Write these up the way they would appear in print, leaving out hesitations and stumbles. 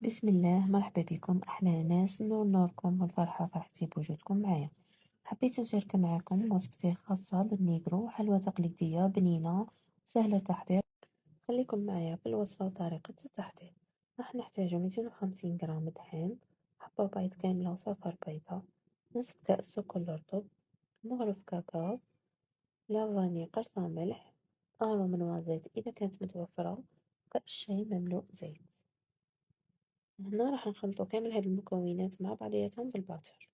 بسم الله، مرحبا بكم أحلى ناس. النور نوركم والفرحة فرحتي بوجودكم معايا. حبيت نشارك معكم وصفتي خاصة بالنيجرو، حلوى تقليدية بنينة وسهلة التحضير. خليكم معايا في الوصفة وطريقة التحضير. راح نحتاجو 250 غرام دحين، حبة بيض كاملة وصفر بيضة، نصف كأس سكر رطب، مغرف كاكاو، لا فاني، قرصة ملح، قارو من زيت إذا كانت متوفرة، كأس شاي مملوء زيت. هنا راح نخلطو كامل هاد المكونات مع بعضياتهم في الباتر.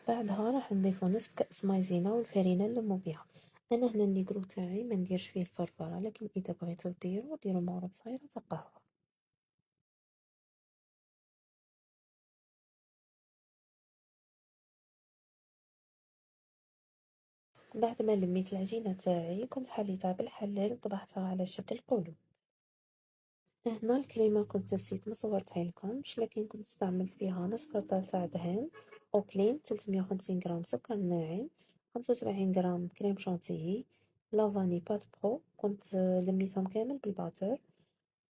بعدها راح نضيفو نصف كأس مايزينا والفرينة نلمو بيها. انا هنا النيجرو تاعي ما نديرش فيه الفرفرة، لكن اذا بغيتو ديرو معلقة صغيرة تاع قهوة. بعد ما لميت العجينة تاعي كنت حليتها بالحلال وطبختها على شكل قولون. هنا الكريمة كنت نسيت مصورتها لكمش، لكن كنت استعملت فيها نصف رطل تاع دهن أو بلين، 350 غرام سكر ناعم، 75 غرام كريم شانتيي، لافاني بات برو كنت لميتهم كامل بالباتر.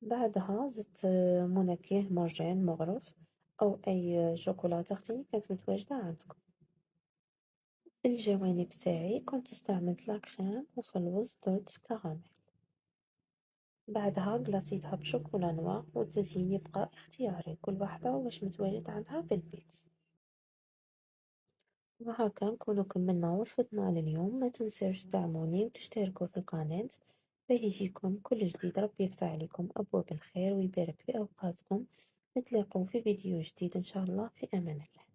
بعدها زدت منكه مرجان مغرف أو أي شوكولاتة اختي كانت متواجدة عندكم. في الجوانب تاعي كنت استعملت لا كريم وخلوص دوت كراميل. بعدها قلاصيتها بشوكولا نوار، والتزيين يبقى اختياري، كل واحدة واش متواجد عندها في البيت. وهكا نكونو كملنا وصفتنا لليوم. ما تنساوش تدعموني وتشتركوا في القناة باه يجيكم كل جديد. ربي يفتح عليكم أبواب الخير ويبارك في أوقاتكم. نتلاقوا في فيديو جديد إن شاء الله، في أمان الله.